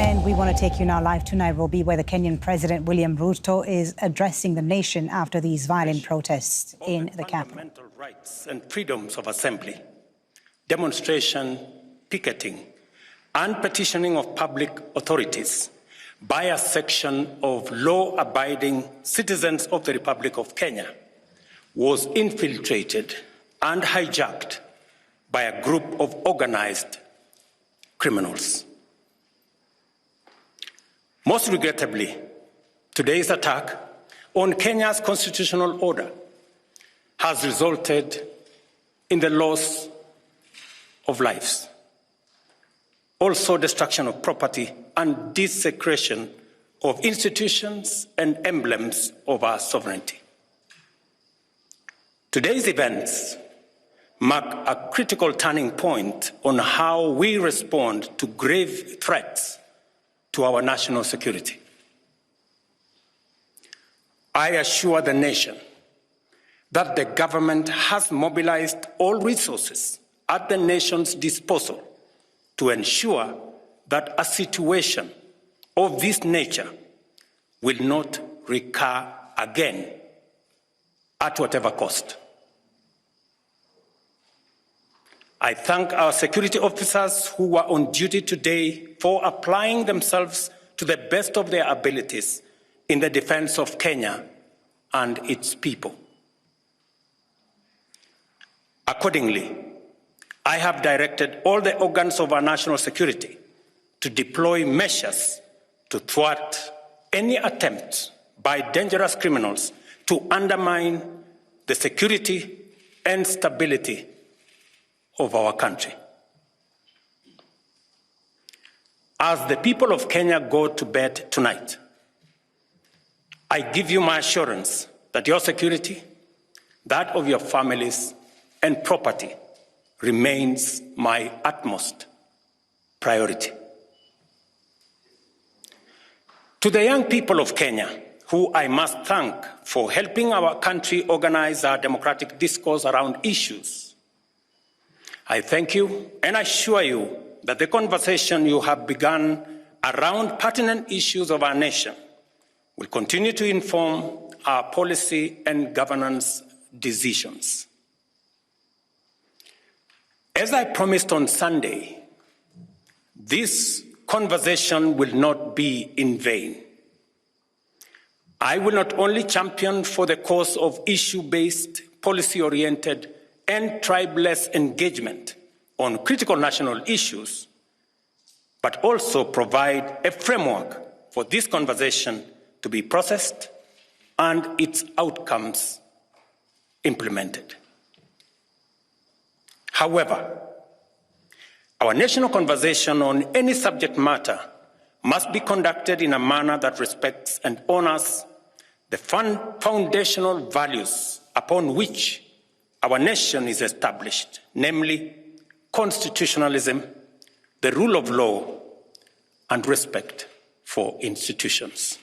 And we want to take you now live to Nairobi, where the Kenyan President William Ruto is addressing the nation after these violent protests in the capital. Fundamental rights and freedoms of assembly, demonstration, picketing, and petitioning of public authorities by a section of law-abiding citizens of the Republic of Kenya was infiltrated and hijacked by a group of organized criminals. Most regrettably, today's attack on Kenya's constitutional order has resulted in the loss of lives, also destruction of property and desecration of institutions and emblems of our sovereignty. Today's events mark a critical turning point on how we respond to grave threats to our national security. I assure the nation that the government has mobilized all resources at the nation's disposal to ensure that a situation of this nature will not recur again at whatever cost. I thank our security officers who were on duty today for applying themselves to the best of their abilities in the defense of Kenya and its people. Accordingly, I have directed all the organs of our national security to deploy measures to thwart any attempt by dangerous criminals to undermine the security and stability of our country. As the people of Kenya go to bed tonight, I give you my assurance that your security, that of your families and property, remains my utmost priority. To the young people of Kenya, who I must thank for helping our country organize our democratic discourse around issues, I thank you and assure you that the conversation you have begun around pertinent issues of our nation will continue to inform our policy and governance decisions. As I promised on Sunday, this conversation will not be in vain. I will not only champion for the cause of issue-based, policy-oriented, and tribeless engagement on critical national issues, but also provide a framework for this conversation to be processed and its outcomes implemented. However, our national conversation on any subject matter must be conducted in a manner that respects and honors the foundational values upon which our nation is established, namely constitutionalism, the rule of law, and respect for institutions.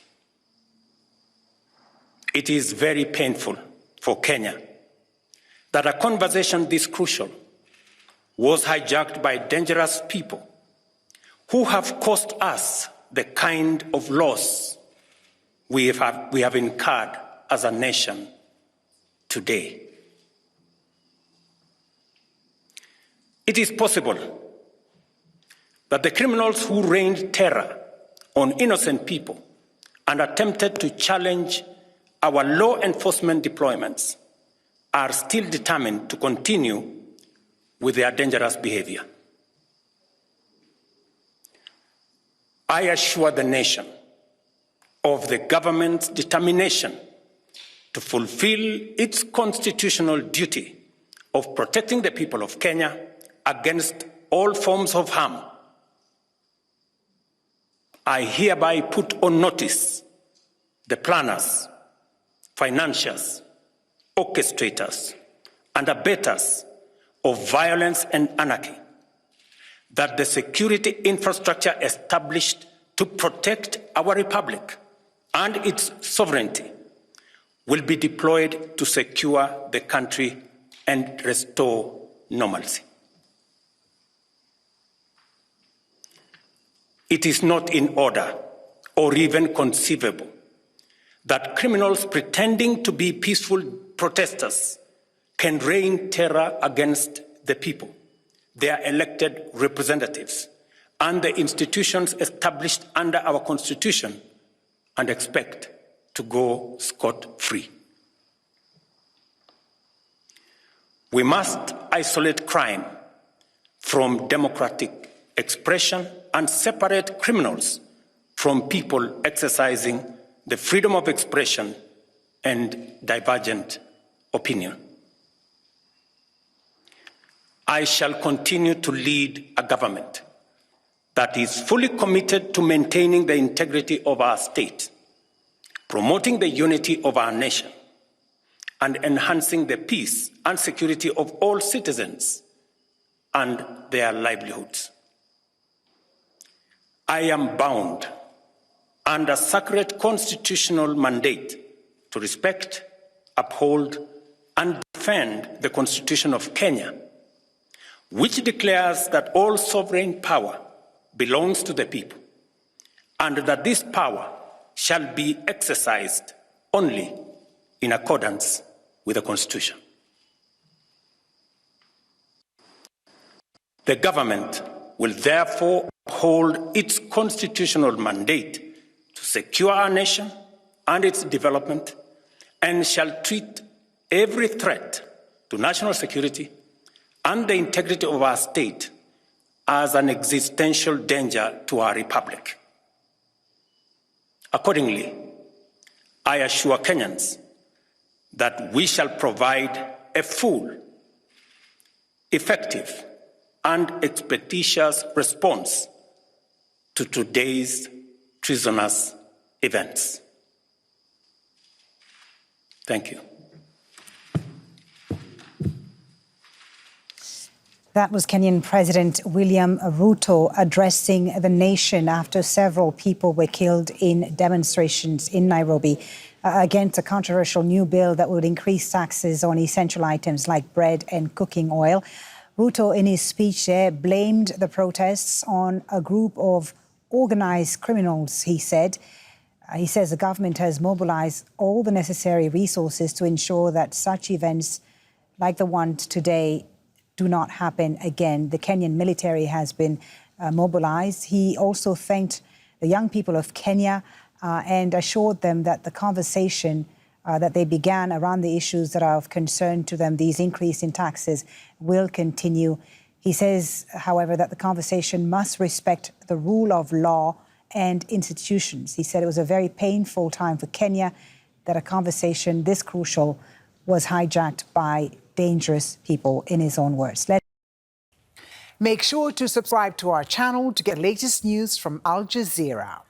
It is very painful for Kenya that a conversation this crucial was hijacked by dangerous people who have caused us the kind of loss we have incurred as a nation today. It is possible that the criminals who rained terror on innocent people and attempted to challenge our law enforcement deployments are still determined to continue with their dangerous behavior. I assure the nation of the government's determination to fulfill its constitutional duty of protecting the people of Kenya against all forms of harm. I hereby put on notice the planners, financiers, orchestrators, and abettors of violence and anarchy that the security infrastructure established to protect our republic and its sovereignty will be deployed to secure the country and restore normalcy. It is not in order or even conceivable that criminals pretending to be peaceful protesters can rain terror against the people, their elected representatives, and the institutions established under our Constitution and expect to go scot-free. We must isolate crime from democratic expression and separate criminals from people exercising the freedom of expression and divergent opinion. I shall continue to lead a government that is fully committed to maintaining the integrity of our state, promoting the unity of our nation, and enhancing the peace and security of all citizens and their livelihoods. I am bound under sacred constitutional mandate to respect, uphold, and defend the Constitution of Kenya, which declares that all sovereign power belongs to the people, and that this power shall be exercised only in accordance with the Constitution. The government will therefore uphold its constitutional mandate to secure our nation and its development, and shall treat every threat to national security and the integrity of our state as an existential danger to our republic. Accordingly, I assure Kenyans that we shall provide a full, effective, and expeditious response to today's treasonous events. Thank you. That was Kenyan President William Ruto addressing the nation after several people were killed in demonstrations in Nairobi against a controversial new bill that would increase taxes on essential items like bread and cooking oil. Ruto, in his speech there, blamed the protests on a group of organized criminals, he said. He says the government has mobilized all the necessary resources to ensure that such events like the one today do not happen again. The Kenyan military has been mobilized. He also thanked the young people of Kenya and assured them that the conversation that they began around the issues that are of concern to them, these increase in taxes, will continue. He says, however, that the conversation must respect the rule of law and institutions. He said it was a very painful time for Kenya that a conversation this crucial was hijacked by dangerous people, in his own words. Make sure to subscribe to our channel to get latest news from Al Jazeera.